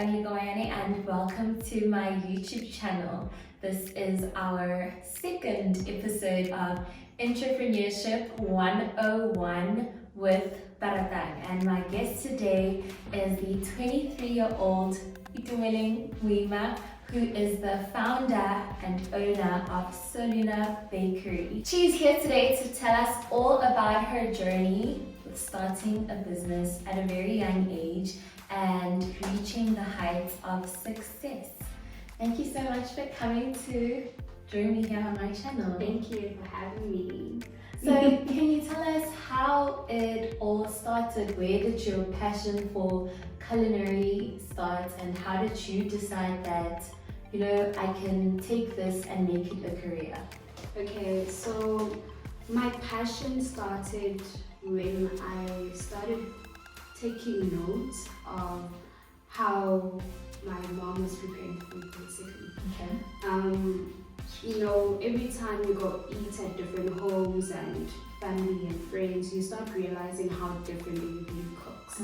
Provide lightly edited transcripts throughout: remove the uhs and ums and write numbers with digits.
Baratang and welcome to my YouTube channel. This is our second episode of Entrepreneurship 101 with Baratang, and my guest today is the 23-year-old Itumeleng Moima, who is the founder and owner of Soluna Bakery. She's here today to tell us all about her journey with starting a business at a very young age and reaching the heights of success. Thank you so much for coming to join me here on my channel. Thank you for having me. So can you tell us how it all started? Where did your passion for culinary start, and how did you decide that, I can take this and make it a career? Okay, so my passion started when I started taking notes of how my mom was preparing food, basically. Okay. Every time you go eat at different homes and family and friends, you start realizing how different everybody cooks.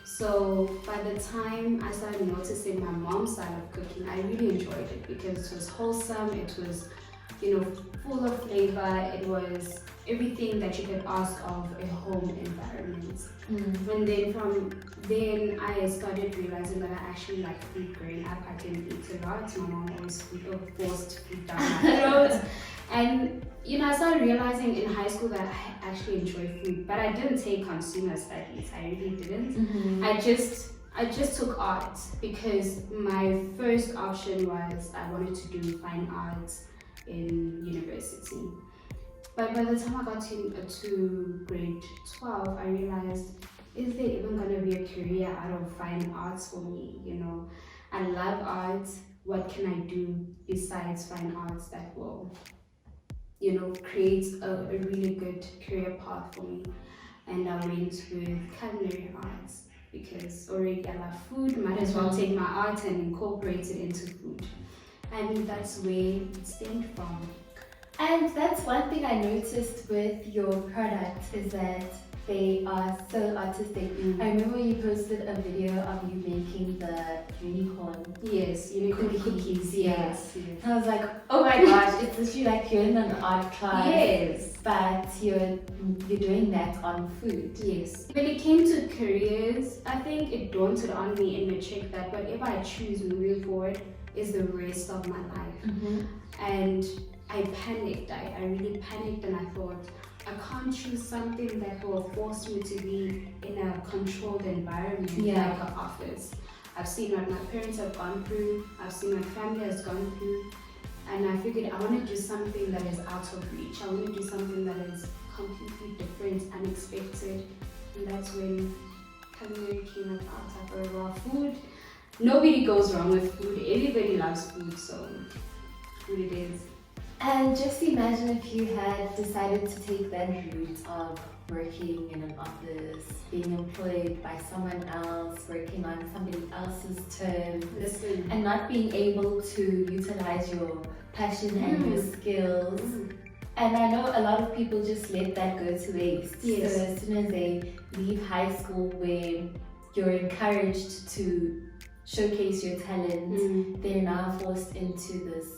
So by the time I started noticing my mom's style of cooking, I really enjoyed it because it was wholesome, it was, full of flavor, it was everything that you could ask of a home environment. And then from then I started realizing that I actually like food. Growing up, I didn't eat a lot. My mom always forced food down my throat. And I started realizing in high school that I actually enjoy food, but I didn't take consumer studies. I really didn't. I just took art because my first option was I wanted to do fine arts in university. But by the time I got to grade 12, I realized, is there even going to be a career out of fine arts for me? I love art. What can I do besides fine arts that will, create a really good career path for me? And I went with culinary arts because already I love food. Might as well take my art and incorporate it into food. And that's where it stemmed from. And that's one thing I noticed with your products is that they are so artistic. I remember you posted a video of you making the unicorn. Yes, unicorn cookies. Yes. I was like, oh my gosh, it's literally like you're in an art class. Yes. But you're doing that on food. Yes. When it came to careers, I think it dawned on me in the check that whatever I choose moving forward is the rest of my life. And I panicked. I really panicked, and I thought, I can't choose something that will force me to be in a controlled environment like an office. I've seen what my parents have gone through, I've seen what family has gone through, and I figured I want to do something that is out of reach. I want to do something that is completely different, unexpected, and that's when culinary came about. I thought, well, food, nobody goes wrong with food. Everybody loves food, so food it is. And just imagine if you had decided to take that route of working in an office, being employed by someone else, working on somebody else's terms, and not being able to utilize your passion and your skills. And I know a lot of people just let that go to waste. Yes. So as soon as they leave high school, where you're encouraged to showcase your talent, they're now forced into this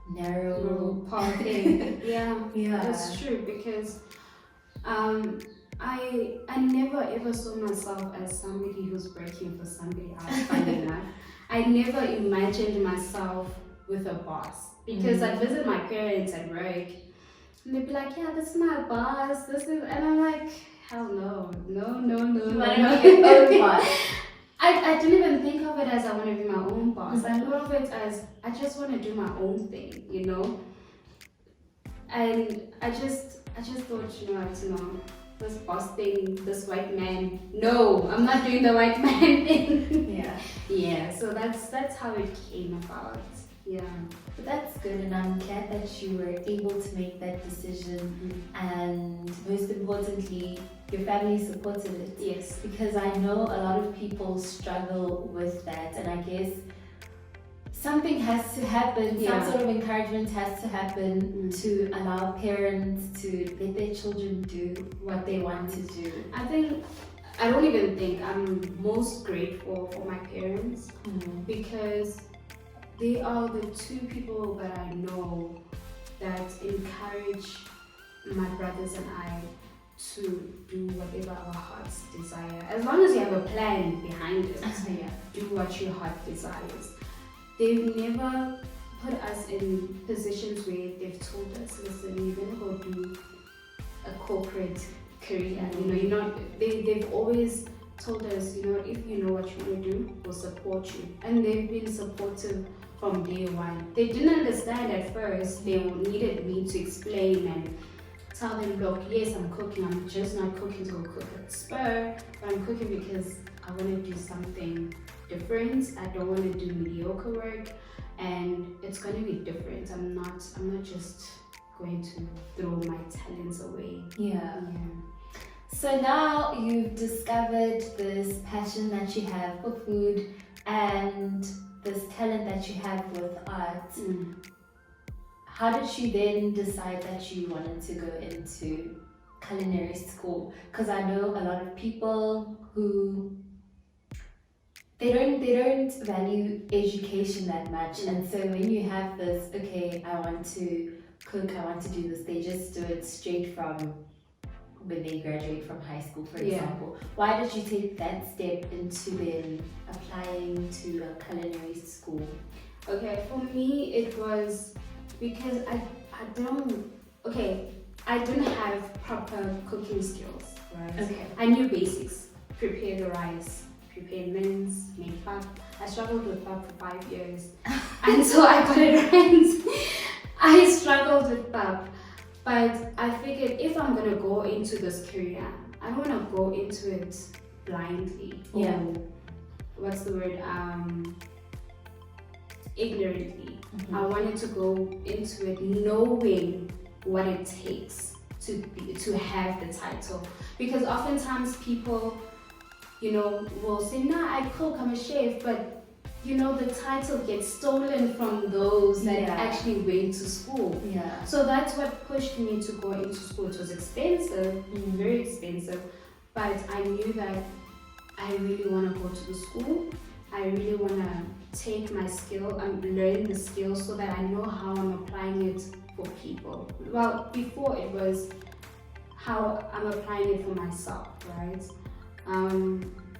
narrow pathing. yeah, that's true, because I never ever saw myself as somebody who's working for somebody else. Funny enough, I never imagined myself with a boss, because I'd visit my parents at work and they'd be like, yeah, this is my boss, and I'm like, hell no. You want to be your own boss. I didn't even think of it as I want to be my own boss. I thought of it as I just want to do my own thing, And I just thought, this boss thing, this white man. No, I'm not doing the white man thing. Yeah. So that's how it came about. Yeah. But that's good, and I'm glad that you were able to make that decision, and most importantly, your family supported it. Yes. Because I know a lot of people struggle with that, and I guess something has to happen, some sort of encouragement has to happen to allow parents to let their children do what they want to do. I think I don't even think I'm most grateful for my parents because they are the two people that I know that encourage my brothers and I to do whatever our hearts desire. As long as you have a plan behind it, do what your heart desires. They've never put us in positions where they've told us, listen, you're gonna go do a corporate career. You know, you're not. They've always told us, you know, if you know what you want to do, we'll support you. And they've been supportive from day one. They didn't understand at first. They needed me to explain and tell them, look, yes, I'm cooking. I'm just not cooking to cook at spur, but I'm cooking because I want to do something different. I don't want to do mediocre work, and it's going to be different. I'm not just going to throw my talents away. Yeah. So now you've discovered this passion that you have for food and this talent that you have with art. How did you then decide that you wanted to go into culinary school? Because I know a lot of people who they don't value education that much, and so when you have this, okay, I want to cook, I want to do this, they just do it straight from when they graduate from high school, for example. Why did you take that step into then applying to a culinary school? Okay, for me it was because I didn't have proper cooking skills, right? Okay. I knew basics, prepare the rice, prepare mince, make pap. I struggled with pap for 5 years until I got it right. I struggled with pap. But I figured if I'm gonna go into this career, I don't wanna go into it blindly. What's the word? Ignorantly. I wanted to go into it knowing what it takes to have the title. Because oftentimes people, you know, will say, nah, I cook, I'm a chef, but you know, the title gets stolen from those that actually went to school. So that's what pushed me to go into school. It was expensive, very expensive, but I knew that I really want to go to the school. I really want to take my skill and learn the skills so that I know how I'm applying it for people. Well, before it was how I'm applying it for myself, right?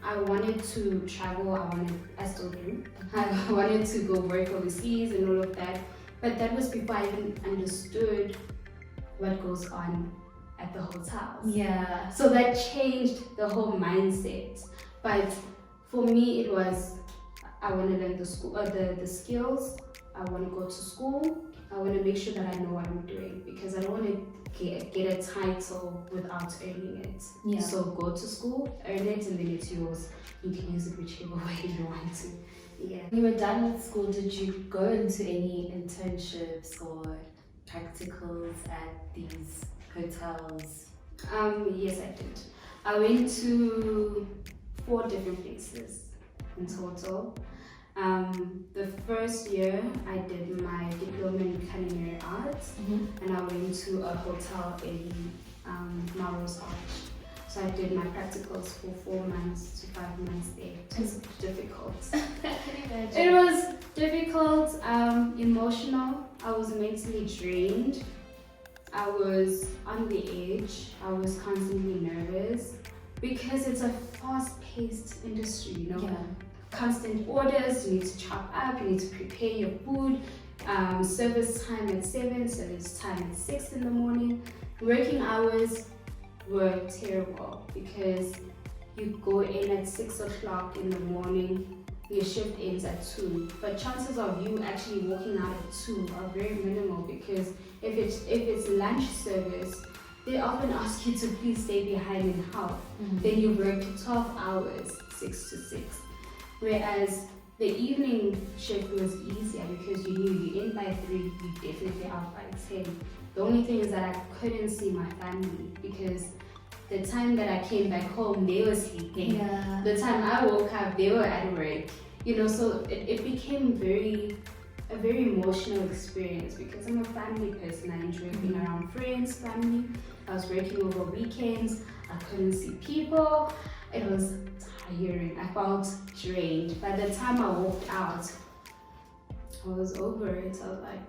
I wanted to travel, I still do. I wanted to go work overseas and all of that. But that was before I even understood what goes on at the hotels. So that changed the whole mindset. But for me, it was, I want to learn the skills. I want to go to school. I want to make sure that I know what I'm doing because I don't want to get a title without earning it. So go to school, earn it, and then it's yours. You can use it whichever way you want to. When you were done with school, did you go into any internships or practicals at these hotels? Yes, I did. I went to 4 different places in total. The first year I did my Diploma in Culinary Arts, and I went to a hotel in Melrose Arch. So I did my practicals for 4 months to 5 months there. It was difficult. It was difficult, emotional. I was mentally drained. I was on the edge. I was constantly nervous because it's a fast-paced industry, you know. Constant orders, you need to chop up, you need to prepare your food, service time at 7, service time at 6 in the morning. Working hours were terrible because you go in at 6 o'clock in the morning, your shift ends at 2, but chances of you actually walking out at 2 are very minimal because if it's lunch service, they often ask you to please stay behind and help. Then you work 12 hours, 6 to 6. Whereas the evening shift was easier because you knew you're in by 3, you're definitely out by 10. The only thing is that I couldn't see my family because the time that I came back home, they were sleeping. The time I woke up, they were at work. You know, so it became a very emotional experience because I'm a family person. I enjoy being around friends, family. I was working over weekends. I couldn't see people. It was tiring. I felt drained. By the time I walked out, I was over it. I was like,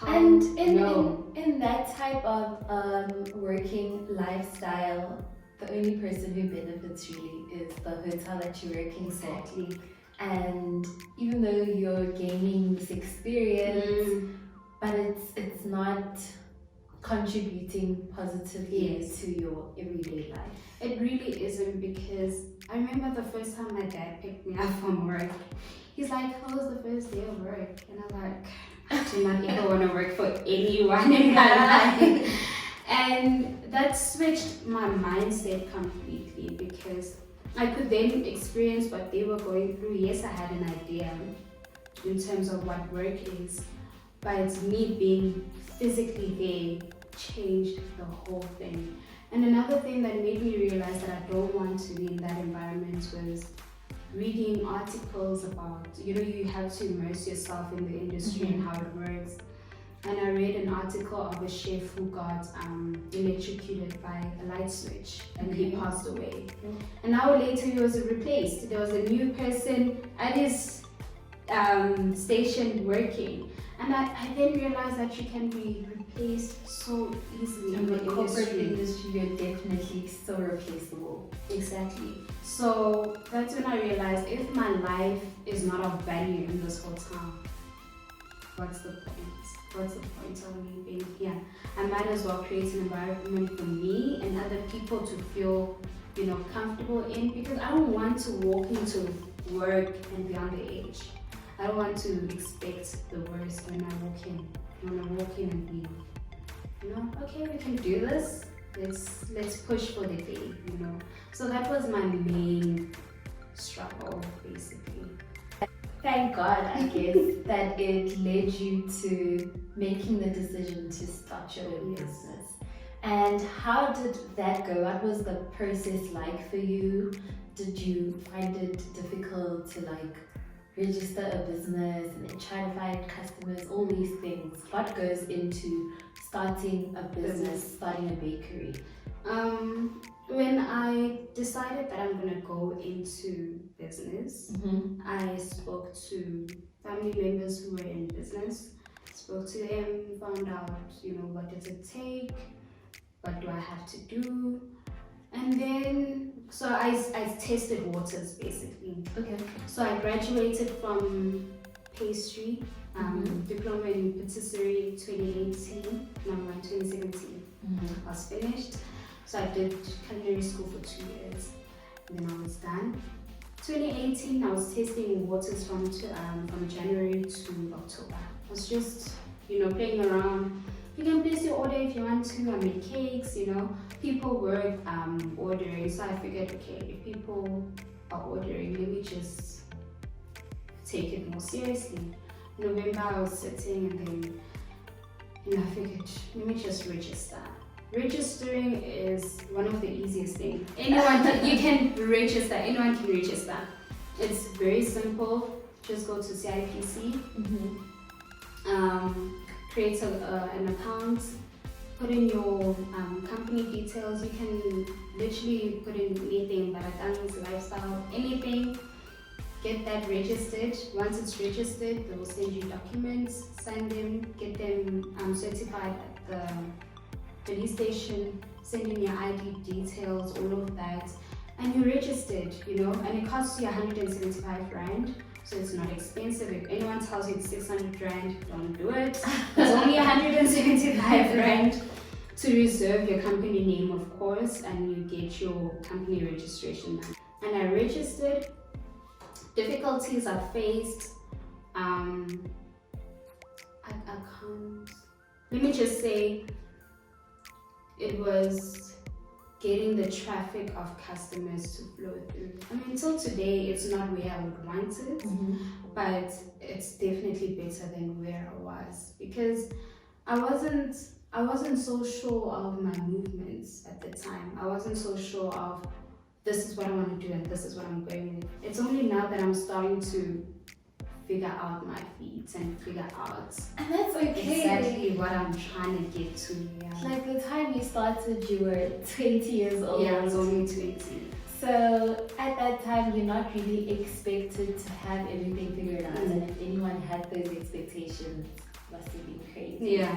and in that type of working lifestyle, the only person who benefits really is the hotel that you're working for. Exactly. And even though you're gaining this experience, but it's not contributing positively to your everyday life. It really isn't, because I remember the first time my dad picked me up from work. He's like, "How was the first day of work?" And I'm like, "I do not even want to work for anyone in my life." And that switched my mindset completely, because I could then experience what they were going through. Yes, I had an idea in terms of what work is, but me being physically there changed the whole thing. And another thing that made me realize that I don't want to be in that environment was reading articles about, you have to immerse yourself in the industry and how it works. And I read an article of a chef who got electrocuted by a light switch, and he passed away. An hour later, he was replaced. There was a new person at his station working. And I then realized that you can be replaced so easily in the corporate industry. You're definitely so replaceable. Exactly. So that's when I realized, if my life is not of value in this hotel, what's the point? What's the point of me being here? I might as well create an environment for me and other people to feel, comfortable in, because I don't want to walk into work and be on the edge. I don't want to expect the worst when I walk in. I want to walk in and be, okay, we can do this. Let's push for the day, So that was my main struggle, basically. Thank God, I guess, that it led you to making the decision to start your own business. And how did that go? What was the process like for you? Did you find it difficult to register a business and then try to find customers, all these things? What goes into starting a business, starting a bakery? When I decided that I'm gonna go into business, I spoke to family members who were in business, spoke to them, found out, what does it take, what do I have to do, and then so I tested waters, basically. Okay. So I graduated from pastry, Diploma in Patisserie 2018, number 2017. I was finished. So I did culinary school for 2 years, and then I was done. 2018, I was tasting waters from January to October. I was just, playing around. You can place your order if you want to. I made cakes, People were ordering, so I figured, okay, if people are ordering, let me just take it more seriously. In November, I was sitting, and then I figured, let me just register. Registering is one of the easiest things. Anyone can register. Anyone can register. It's very simple. Just go to CIPC, create an account, put in your company details. You can literally put in anything, Baratang's lifestyle, anything. Get that registered. Once it's registered, they will send you documents, sign them, get them certified at the police station, send in your ID details, all of that, and you're registered, and it costs you 175 Rand, so it's not expensive. If anyone tells you it's 600 Rand, don't do it. It's only 175 Rand to reserve your company name, of course, and you get your company registration done. And I registered. Difficulties I faced, I can't, let me just say, it was getting the traffic of customers to flow through. I mean, until today, it's not where I would want it, but it's definitely better than where I was, because I wasn't so sure of my movements at the time. I wasn't so sure of, this is what I want to do and this is what I'm going with. It's only now that I'm starting to figure out my feet and figure out And that's okay. exactly what I'm trying to get to. Yeah. Like the time you started, you were 20 years old. Yeah, I was only 20. So at that time, you're not really expected to have everything figured out. And if anyone had those expectations, must have been crazy. Yeah.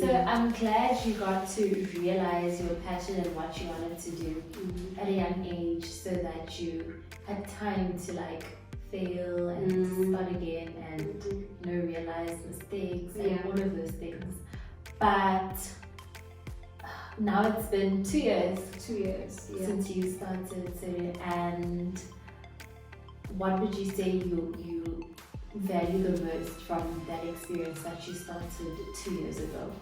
So I'm glad you got to realize your passion and what you wanted to do at a young age, so that you had time to like fail and start again and realize mistakes and all of those things. But now it's been 2 years. 2 years. Yeah. Since you started. So, and what would you say you value the most from that experience that you started 2 years ago?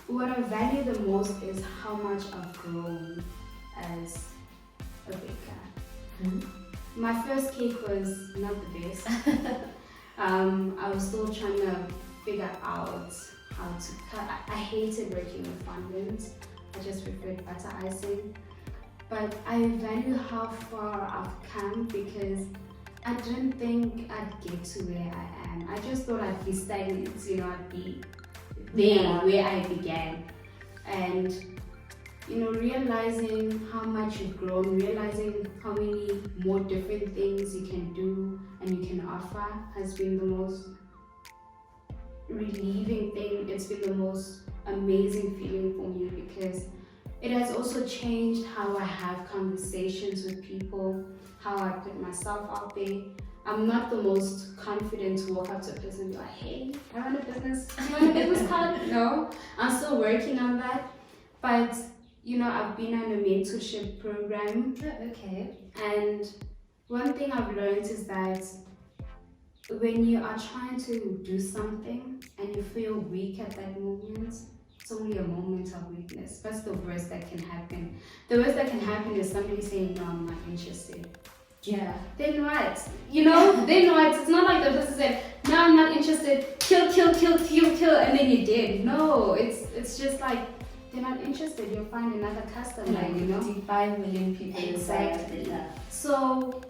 What I value the most is how much I've grown as a baker. My first cake was not the best. I was still trying to figure out how to cut. I hated working with fondants. I just preferred butter icing. But I value how far I've come, because I didn't think I'd get to where I am. I just thought I'd be stagnant, I'd be there where I began. And, realizing how much you've grown, realizing how many more different things you can do and you can offer has been the most relieving thing. It's been the most amazing feeling for me, because it has also changed how I have conversations with people, how I put myself out there. I'm not the most confident to walk up to a person and be like, hey, I run a business. Do you want a business card? No, I'm still working on that. But, I've been on a mentorship program. Oh, okay. And one thing I've learned is that when you are trying to do something and you feel weak at that moment, it's only a moment of weakness. That's the worst that can happen. The worst that can happen is somebody saying, no, I'm not interested. Yeah. Then what? Then what? It's not like the person said, no, I'm not interested, kill, and then you did. No, it's just like, they're not interested, you'll find another customer, 55 million people. Exactly. So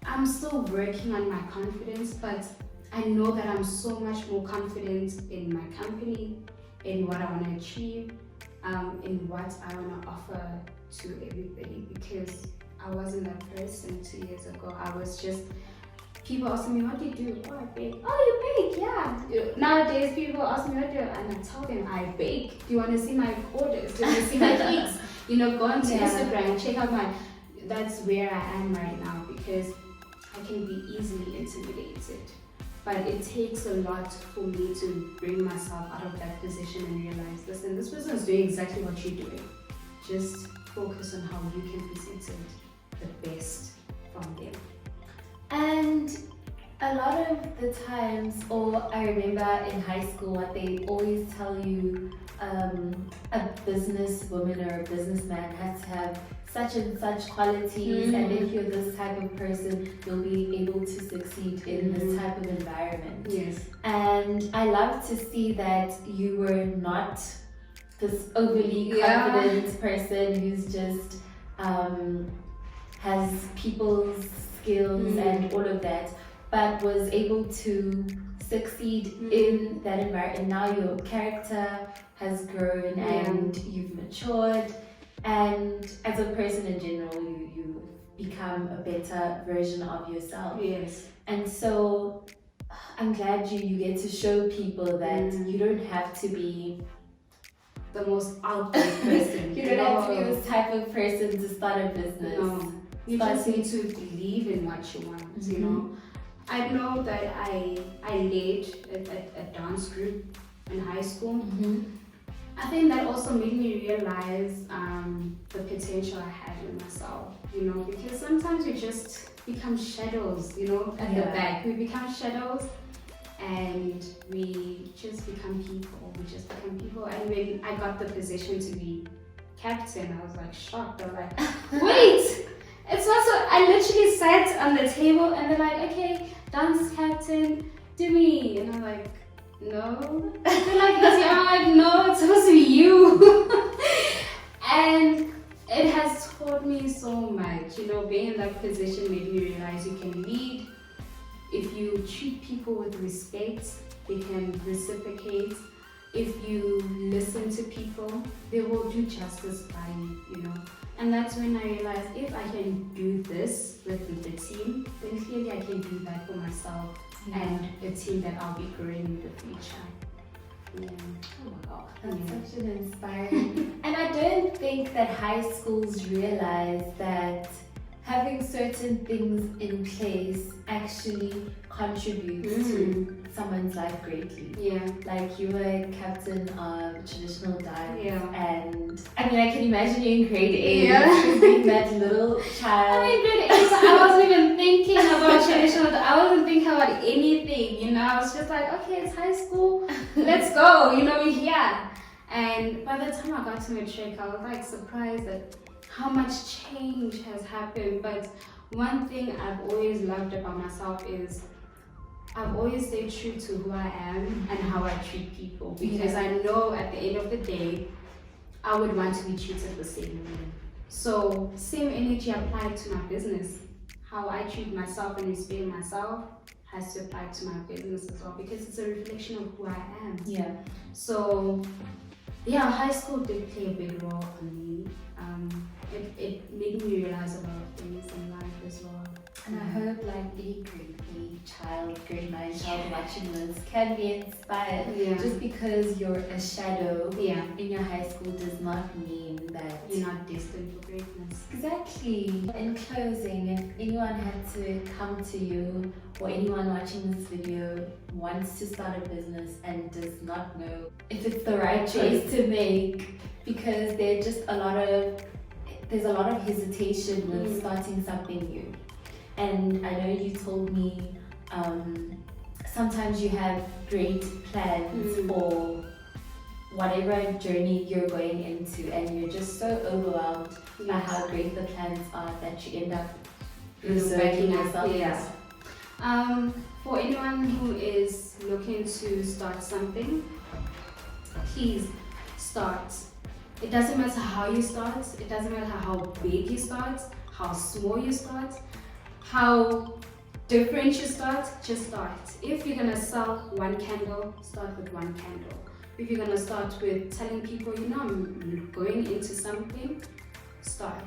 I'm still working on my confidence, but I know that I'm so much more confident in my company, in what I want to achieve, in what I want to offer to everybody, because I wasn't that person 2 years ago. I was just, people asking me, what do you do? Oh, I bake. Oh, you bake? Yeah. Nowadays, people ask me, what do you do? And I tell them, I bake. Do you want to see my orders? Do you want to see my cakes? Go onto Instagram, check out that's where I am right now, because I can be easily intimidated. But it takes a lot for me to bring myself out of that position and realize, listen, this person is doing exactly what you're doing. Just focus on how you can present it the best from them. And a lot of the times, or I remember in high school, what they always tell you, a businesswoman or a businessman has to have such and such qualities, and if you're this type of person, you'll be able to succeed in this type of environment. Yes. And I love to see that you were not this overly confident person who's just has people's skills and all of that, but was able to succeed in that environment. And now your character has grown and you've matured, and as a person in general, you become a better version of yourself. Yes. And so I'm glad you get to show people that you don't have to be the most out there person. You don't have to be this type of person to start a business. No. You just need to believe in what you want, I know that I led a dance group in high school. I think that also made me realize the potential I had in myself, because sometimes we just become shadows, at the back. We become shadows and we just become people. And when I got the position to be captain, I was like shocked. I was like, wait! It's also, I literally sat on the table and they're like, okay, dance captain, do me. And I'm like, no. They're like, I'm like, no, it's supposed to be you. And it has taught me so much, being in that position made me realize you can lead, If you treat people with respect, they can reciprocate. If you listen to people, they will do justice by you, And that's when I realized if I can do this with the team, then clearly I can do that for myself and a team that I'll be growing in the future. Yeah. Oh my god, that's such an inspiring. And I don't think that high schools realize that having certain things in place actually contributes to someone's life greatly. Yeah. Like you were captain of traditional dance, and I mean, I can imagine you in grade 8, Yeah. being that little child. in grade 8, I wasn't even thinking about traditional. I wasn't thinking about anything. I was just like, okay, it's high school, let's go. We're here. And by the time I got to matric, I was like surprised at how much change has happened. But one thing I've always loved about myself is I've always stayed true to who I am and how I treat people, because I know at the end of the day I would want to be treated the same way. So same energy applied to my business. How I treat myself and respect myself has to apply to my business as well, because it's a reflection of who I am. Yeah. So yeah, high school did play a big role on me. It made me realize a lot of things in life as well. And I hope like any grade 8 child, grade 9 child watching this can be inspired. Just because you're a shadow in your high school does not mean that you're not destined for greatness. Exactly. In closing, if anyone had to come to you, or anyone watching this video wants to start a business and does not know if it's the right choice to make, because there's a lot of hesitation with starting something new. And I know you told me sometimes you have great plans for whatever journey you're going into, and you're just so overwhelmed by how great the plans are that you end up reserving yourself. For anyone who is looking to start something, please start. It doesn't matter how you start, it doesn't matter how big you start, how small you start, how different you start, just start. If you're gonna sell one candle, start with one candle. If you're gonna start with telling people, I'm going into something, start,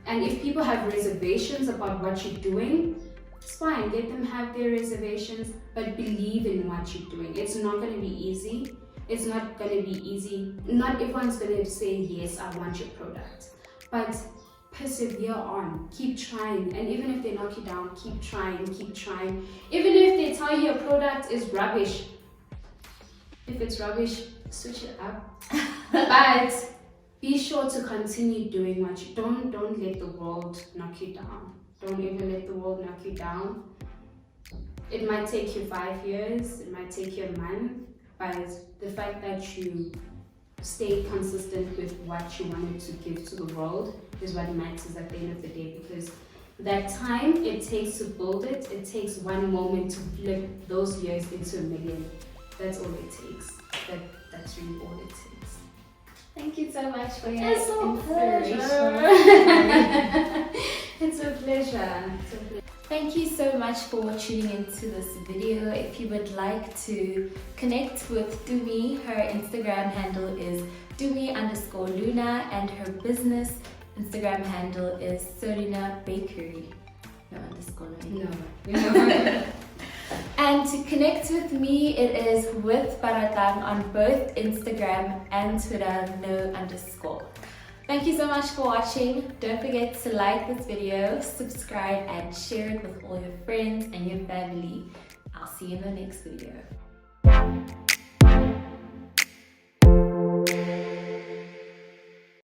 And if people have reservations about what you're doing, it's fine, let them have their reservations, but believe in what you're doing. It's not gonna be easy. It's not gonna be easy. Not everyone's gonna say, yes, I want your product. But persevere on, keep trying. And even if they knock you down, keep trying, keep trying. Even if they tell you your product is rubbish, if it's rubbish, switch it up. But be sure to continue doing what you don't let the world knock you down. Don't ever let the world knock you down. It might take you 5 years, it might take you a month, but the fact that you stay consistent with what you wanted to give to the world is what matters at the end of the day, because that time it takes to build it takes one moment to flip those years into a million. That's all it takes. That's really all it takes. Thank you so much for your inspiration. It's a pleasure. Thank you so much for tuning into this video. If you would like to connect with Dumi, her Instagram handle is Dumi_Luna, and her business Instagram handle is Soluna Bakery. No underscore. No. And to connect with me, it is with Baratang on both Instagram and Twitter, no underscore. Thank you so much for watching. Don't forget to like this video, subscribe, and share it with all your friends and your family. I'll see you in the next video.